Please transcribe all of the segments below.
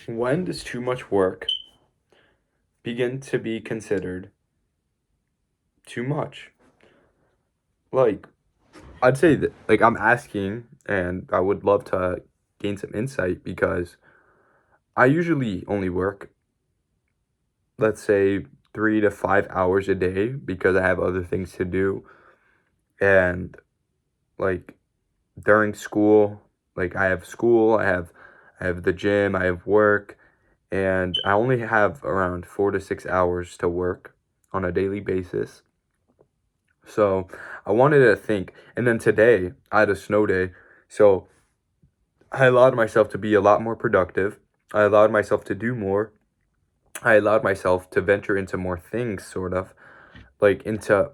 When does too much work begin to be considered too much? Like, I'd say that, I'm asking, and I would love to gain some insight because I usually only work, let's say, 3 to 5 hours a day because I have other things to do. And, like, during school, I have the gym, I have work, and I only have around 4 to 6 hours to work on a daily basis. So I wanted to think, and then today I had a snow day, so I allowed myself to be a lot more productive. I allowed myself to do more. I allowed myself to venture into more things, sort of like into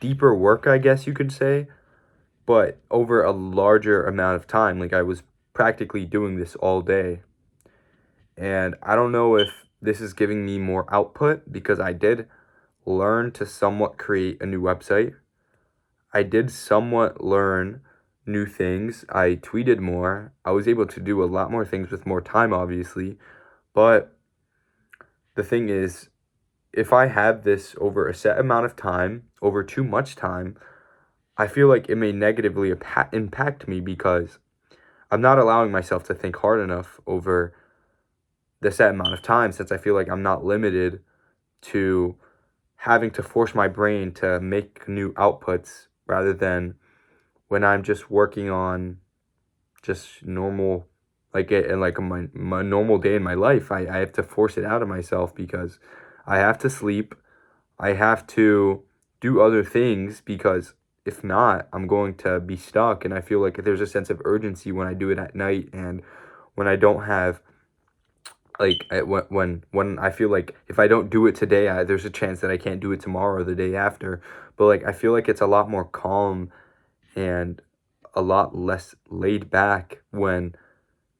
deeper work, I guess you could say, but over a larger amount of time. Like I was practically doing this all day. And I don't know if this is giving me more output because I did learn to somewhat create a new website. I did somewhat learn new things. I tweeted more. I was able to do a lot more things with more time, obviously. But the thing is, if I have this over a set amount of time, over too much time, I feel like it may negatively impact me because I'm not allowing myself to think hard enough over the set amount of time since I feel like I'm not limited to having to force my brain to make new outputs rather than when I'm just working on just normal, my normal day in my life. I have to force it out of myself because I have to sleep. I have to do other things because if not, I'm going to be stuck. And I feel like there's a sense of urgency when I do it at night and when I don't have when I feel like if I don't do it today, there's a chance that I can't do it tomorrow or the day after. But like I feel like it's a lot more calm and a lot less laid back when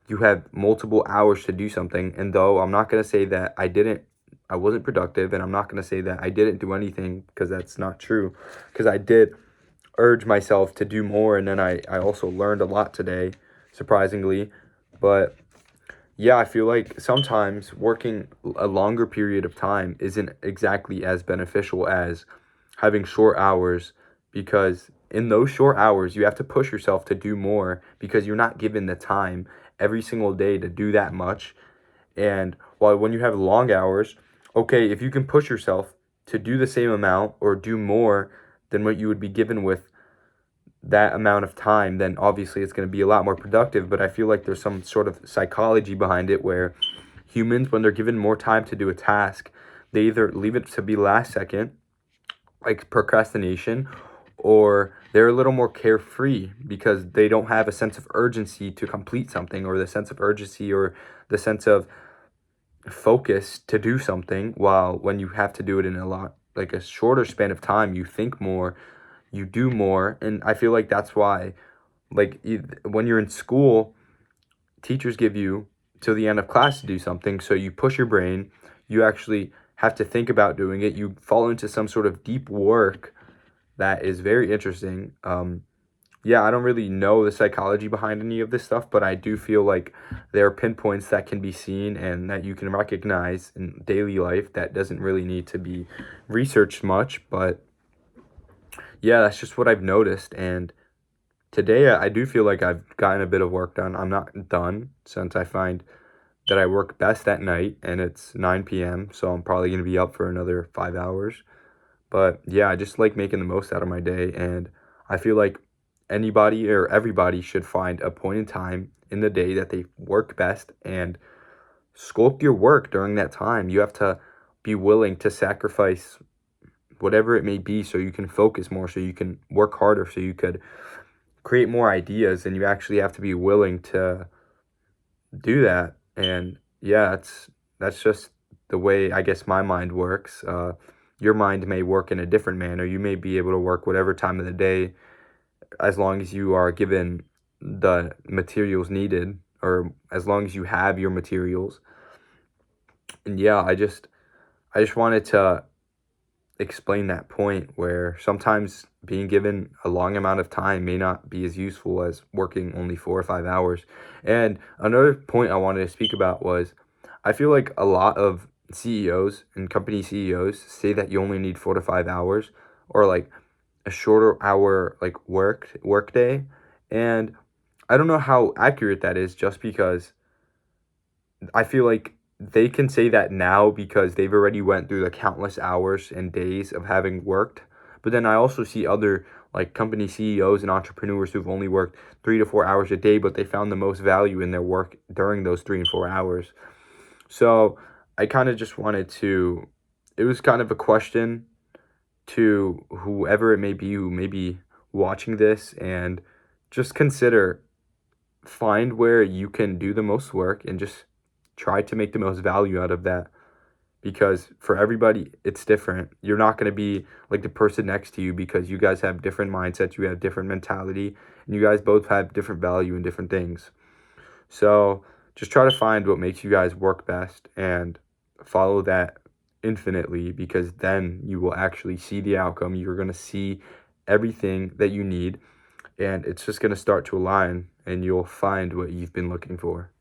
you have multiple hours to do something. And though I'm not gonna say that I wasn't productive, and I'm not gonna say that I didn't do anything because that's not true. Because I did urge myself to do more, and then I also learned a lot today, surprisingly. But yeah, I feel like sometimes working a longer period of time isn't exactly as beneficial as having short hours because in those short hours, you have to push yourself to do more because you're not given the time every single day to do that much. And while when you have long hours, okay, if you can push yourself to do the same amount or do more than what you would be given with that amount of time, then obviously it's going to be a lot more productive. But I feel like there's some sort of psychology behind it where humans, when they're given more time to do a task, they either leave it to be last second, like procrastination, or they're a little more carefree because they don't have a sense of urgency to complete something, or the sense of urgency or the sense of focus to do something. While when you have to do it in a lot like a shorter span of time, you think more, you do more. And I feel like that's why, when you're in school, teachers give you till the end of class to do something, so you push your brain, you actually have to think about doing it, you fall into some sort of deep work that is very interesting. Yeah, I don't really know the psychology behind any of this stuff, but I do feel like there are pinpoints that can be seen and that you can recognize in daily life that doesn't really need to be researched much. But yeah, that's just what I've noticed. And today I do feel like I've gotten a bit of work done. I'm not done since I find that I work best at night and it's 9 p.m. So I'm probably going to be up for another 5 hours. But yeah, I just like making the most out of my day. And I feel like anybody or everybody should find a point in time in the day that they work best and sculpt your work during that time. You have to be willing to sacrifice whatever it may be so you can focus more, so you can work harder, so you could create more ideas. And you actually have to be willing to do that. And yeah, that's just the way I guess my mind works. Your mind may work in a different manner. You may be able to work whatever time of the day as long as you are given the materials needed, or as long as you have your materials. And yeah, I just wanted to explain that point where sometimes being given a long amount of time may not be as useful as working only 4 or 5 hours. And another point I wanted to speak about was I feel like a lot of CEOs and company CEOs say that you only need 4 to 5 hours, or like a shorter hour like work day. And I don't know how accurate that is, just because I feel like they can say that now because they've already went through the countless hours and days of having worked. But then I also see other like company CEOs and entrepreneurs who've only worked 3 to 4 hours a day, but they found the most value in their work during those 3 and 4 hours. So I kind of just wanted to, it was kind of a question to whoever it may be who may be watching this, and just consider, find where you can do the most work and just try to make the most value out of that, because for everybody it's different. You're not going to be like the person next to you, because you guys have different mindsets, you have different mentality, and you guys both have different value in different things. So just try to find what makes you guys work best and follow that infinitely, because then you will actually see the outcome. You're going to see everything that you need, and it's just going to start to align, and you'll find what you've been looking for.